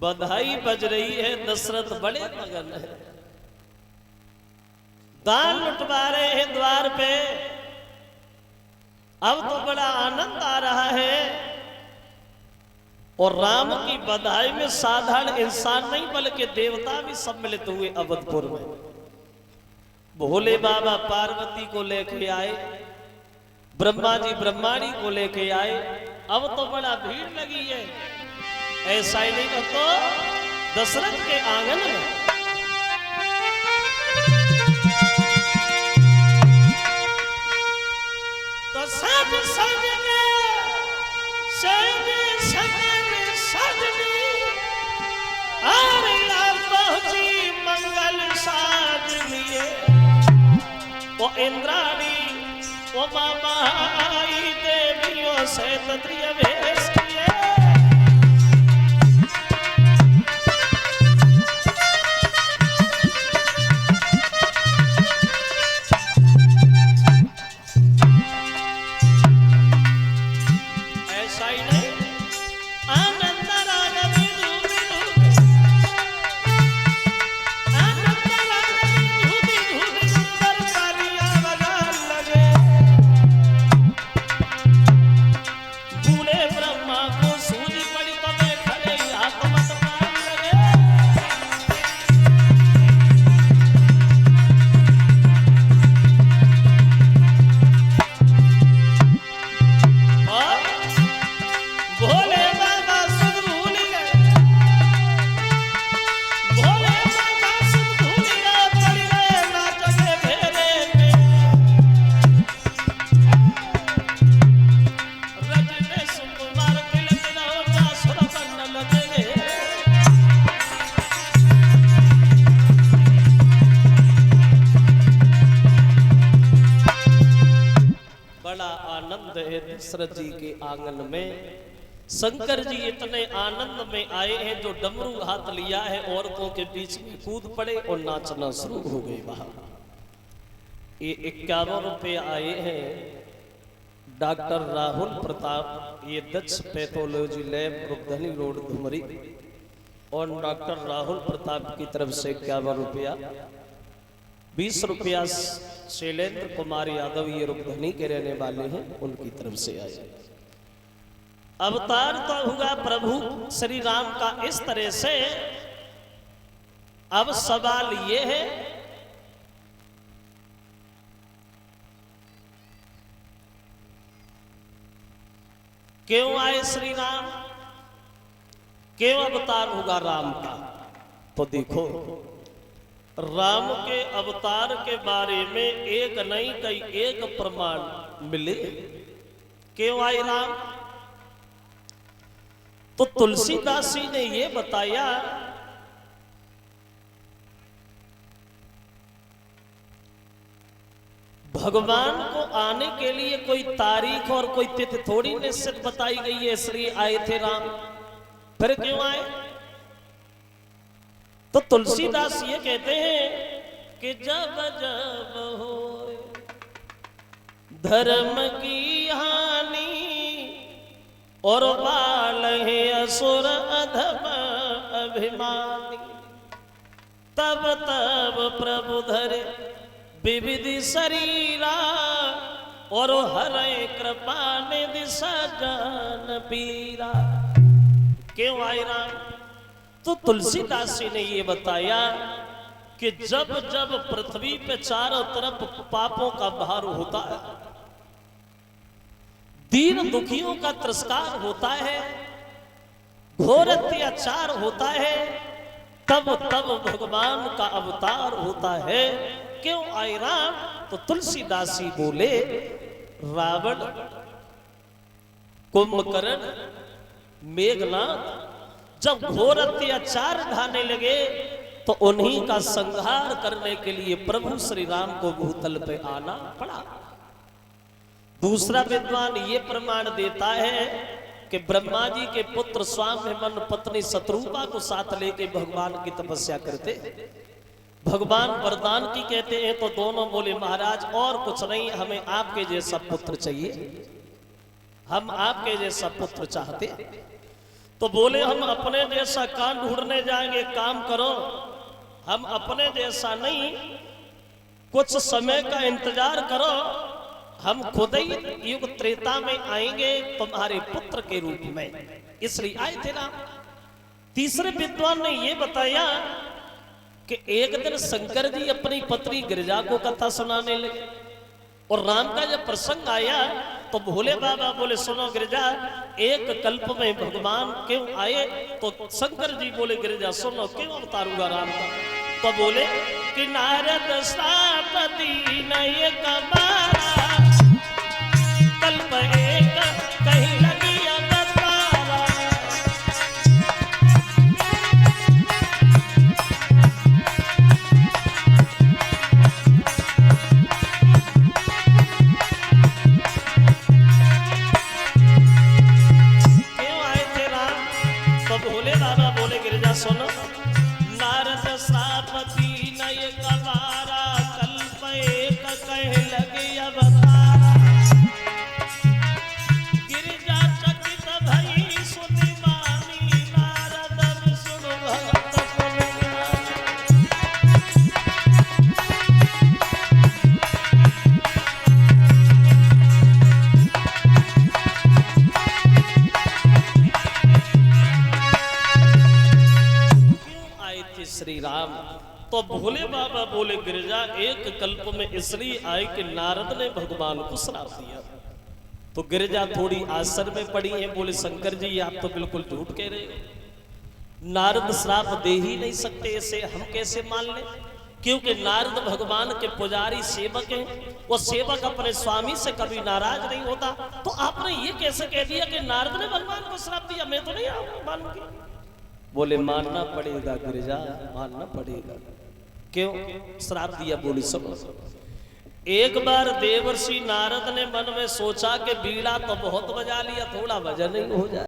बधाई बज रही है, दशरथ बड़े मगन है, दान लुटवा रहे हैं द्वार पे। अब तो बड़ा आनंद आ रहा है और राम की बधाई में साधारण इंसान नहीं बल्कि देवता भी सम्मिलित हुए अवधपुर में। भोले बाबा पार्वती को लेके आए, ब्रह्मा जी ब्रह्माणी को लेके आए। अब तो बड़ा भीड़ लगी है। ऐसा ही नहीं तो दशरथ के आंगन में तो सब सज के सजनी आ पहुंची मंगल साज लिए। वो इंद्राणी वो मामाई देवियों से तत्रिय वेश किए। दशरथ जी के आंगन में शंकर जी इतने आनंद में आए हैं जो डमरू हाथ लिया है औरतों के बीच में कूद पड़े और नाचना शुरू हो गए। वहां ये 51 रुपए आए हैं डॉक्टर राहुल प्रताप, ये दक्ष पैथोलॉजी लैब रुपधनी रोड धुमरी, और डॉक्टर राहुल प्रताप की तरफ से 51 रुपया। 20 रुपया शैलेंद्र कुमार यादव, ये रुपधनी के रहने वाले हैं, उनकी तरफ से आए। अवतार तो हुआ प्रभु श्री राम का इस तरह से। अब सवाल ये है क्यों आए श्री राम, क्यों अवतार होगा राम का? तो देखो राम के अवतार के बारे में एक नहीं कई एक प्रमाण मिले। क्यों आए राम? तो तुलसीदास जी ने ये बताया भगवान को आने के लिए कोई तारीख और कोई तिथि थोड़ी निश्चित बताई गई है, इसलिए आए थे राम। फिर क्यों आए? तो तुलसीदास ये कहते हैं कि जब जब हो धर्म की हानि और बाल है असुर अधम अभिमानी, तब तब प्रभु धरे विविध शरीरा और हरे कृपा निधि सजन पीरा। क्यों आए राम? तो तुलसीदास जी ने ये बताया कि जब जब पृथ्वी पे चारों तरफ पापों का भार होता है, दीन दुखियों का तिरस्कार होता है, घोर अत्याचार होता है, तब तब भगवान का अवतार होता है। क्यों आए राम? तो तुलसीदास जी बोले रावण, कुंभकर्ण, मेघनाथ जब घोर अत्याचार ढाने लगे तो उन्हीं का संहार करने के लिए प्रभु श्री राम को भूतल पे आना पड़ा। दूसरा विद्वान ये प्रमाण देता है कि ब्रह्मा जी के पुत्र स्वामिमन पत्नी शत्रुपा को साथ लेके भगवान की तपस्या करते। भगवान वरदान की कहते हैं तो दोनों बोले महाराज और कुछ नहीं, हमें आपके जैसा पुत्र चाहिए, हम आपके जैसा पुत्र चाहते। तो बोले हम अपने जैसा कान ढूंढने जाएंगे, काम करो, हम अपने जैसा नहीं, कुछ समय का इंतजार करो, हम खुद ही युग त्रेता में आएंगे तुम्हारे पुत्र के रूप में, इसलिए आए थे राम। तीसरे विद्वान ने यह बताया कि एक दिन शंकर जी अपनी पत्नी गिरिजा को कथा सुनाने लगे और राम का जब प्रसंग आया तो भोले बाबा बोले सुनो गिरिजा, एक कल्प में भगवान क्यों आए? तो शंकर जी बोले गिरिजा सुनो, क्यों अवतार हुआ राम का? तो बोले कि नारद श्रापति नये कबारा, कल्प एक कहीं लगी अवतारा। क्यों आए थे राम? तो भोले बाबा बोले गिरिजा सुनो, नारद श्रापति नये कबारा, कल्प एक कहीं लगी अवतारा। गिरिजा चकित भई सुनि वाणी, नारद विष्णु भगत गुण गान। क्यों आए थे श्री राम? तो भोले बाबा बोले गिरिजा एक कल्प में इसलिए आए कि नारद ने भगवान को श्राप दिया। तो गिरिजा थोड़ी आश्चर्य में पड़ी है, बोले शंकर जी आप तो बिल्कुल झूठ कह रहे हो, नारद श्राप दे ही नहीं सकते, इसे हम कैसे मान लें? क्योंकि नारद भगवान के पुजारी सेवक हैं, वो सेवक अपने स्वामी से कभी नाराज नहीं होता। तो आपने ये कैसे कह दिया कि नारद ने भगवान को श्राप दिया? मैं तो नहीं मानूंगी। बोले मानना पड़ेगा गिरिजा, मानना पड़ेगा। क्यों श्राप दिया? बोली सुनो, एक बार देवर्षि नारद ने मन में सोचा कि बीड़ा तो बहुत बजा लिया, थोड़ा भजन ही हो जाए।